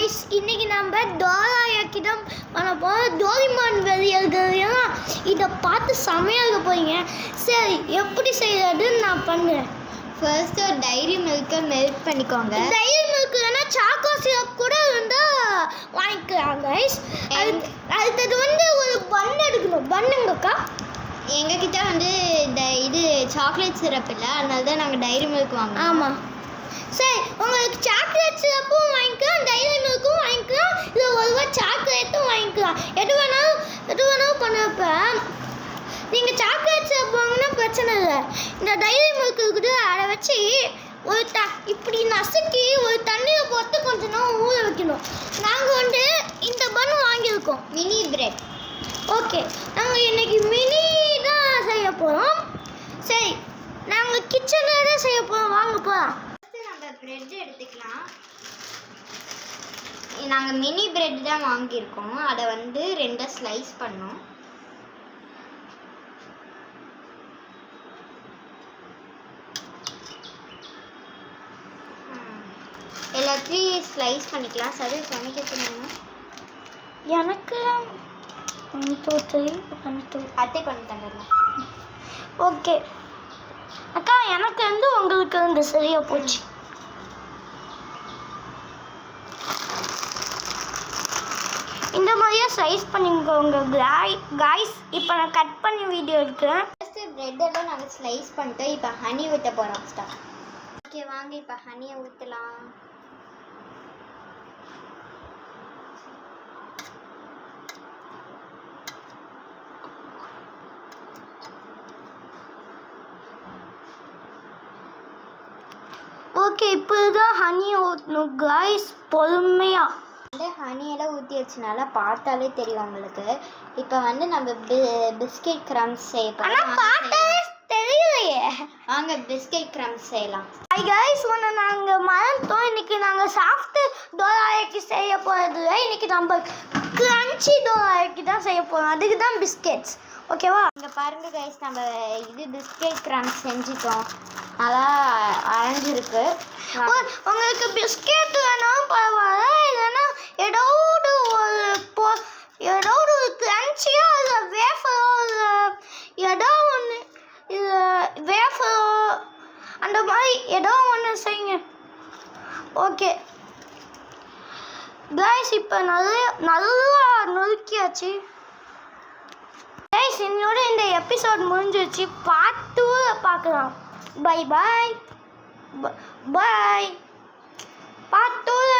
Guys, இன்னைக்கு நம்ம டோராயாக்கி தான் பண்ண போகிறோம். டோரிமான் வெளியெல்லாம் இதை பார்த்து செமையாக போறீங்க. சரி, எப்படி செய்யறதுன்னு நான் பண்ணுறேன். ஃபர்ஸ்ட் ஒரு டைரி மில்கை மெல்ட் பண்ணிக்கோங்க. டைரி மில்க் இல்லைன்னா சாக்கோ சிரப் கூட இருந்தால் வாங்கிக்கலாம் கைஸ். அடுத்தது ஒரு பன் எடுக்கணும். பண்ணுங்கக்கா. எங்ககிட்ட இந்த இது சாக்லேட் சிரப் இல்லை, அதனால தான் நாங்கள் டைரி மில்க் வாங்குவோம். ஆமாம், சரி, உங்களுக்கு சாக்லேட் சிரப்பும் வாங்கிக்கலாம், டைரி மில்க்கும் வாங்கிக்கலாம், இல்லை ஒருவா சாக்லேட்டும் வாங்கிக்கலாம். எது வேணாலும் பண்ணப்ப நீங்கள் சாக்லேட் சிரப் வாங்கினா பிரச்சனை இல்லை. இந்த டைரி மில்க் இருக்குது, அதை வச்சு இப்படி நசுக்கி ஒரு தண்ணியில் போட்டு கொஞ்ச நேரம் ஊற வைக்கணும். நாங்கள் இந்த பன் வாங்கியிருக்கோம், மினி பிரெட். ஓகே, நாங்கள் இன்னைக்கு மினி தான் செய்ய போகிறோம். சரி, நாங்கள் கிச்சனில் தான் செய்ய போகிறோம். வாங்க போகலாம். நம்ம பிரெட் எடுத்துக்கலாம். நாங்கள் மினி பிரெட் தான் வாங்கியிருக்கோம். அதை ரெண்டாக ஸ்லைஸ் பண்ணோம். எல்லாத்தையும் ஸ்லைஸ் பண்ணிக்கலாம். சரி, சமைக்க சொன்னீங்க. எனக்கு அத்தை பண்ணி தந்துடலாம். ஓகே அக்கா, எனக்கு உங்களுக்கு சரியா போச்சு. இந்த மாதிரியே ஸ்லைஸ் பண்ணிக்கோங்க காய்ஸ். இப்போ நான் கட் பண்ணி வீடியோ எடுக்கிறேன். ஃபஸ்ட்டு ப்ரெட்டெல்லாம் நாங்கள் ஸ்லைஸ் பண்ணிட்டு இப்போ ஹனி ஊற்ற போகிறோம். ஓகே, வாங்க இப்போ ஹனியை ஊற்றலாம். ஓகே, இப்போ தான் ஹனி ஊற்றணும் காய்ஸ், பொறுமையாக. ஹனியெல்லாம் ஊற்றி வச்சனால பார்த்தாலே தெரியும் உங்களுக்கு. இப்போ நம்ம பிஸ்கெட் கிரம்ஸ் செய்ய போகிறோம். தெரியலையே. வாங்க பிஸ்கெட் கிரம்ஸ் செய்யலாம். ஹாய் காய்ஸ், நாங்கள் மறந்தோம். இன்னைக்கு நாங்கள் சாஃப்ட் டோராயாக்கி செய்ய போகிறது. இன்னைக்கு நம்ம கிரன்ச்சி டோராயாக்கி தான் செய்ய போகிறோம். அதுக்கு தான் பிஸ்கெட்ஸ். ஓகேவா? இங்கே பாருங்கள் கைஸ், நம்ம பிஸ்கெட் கிரம்ஸ் செஞ்சுட்டோம். நல்லா அரைஞ்சிருக்கு. உங்களுக்கு பிஸ்கெட் வேணாலும் பரவாயில்ல, இல்லைன்னா ஏதாவது ஒரு கிரன்ச்சியோ இல்லை வேஃபரோ இல்லை ஏதோ ஒன்று, இல்லை வேஃபரோ அந்த மாதிரி ஏதோ ஒன்று செய்யுங்க. ஓகே கைஸ், இப்போ நல்லா நொறுக்கியாச்சு. கைஸ், என்னோட இந்த எபிசோட் முடிஞ்சிருச்சு. பார்ட் 2 பார்க்கலாம். Bye bye. பார்ட் 2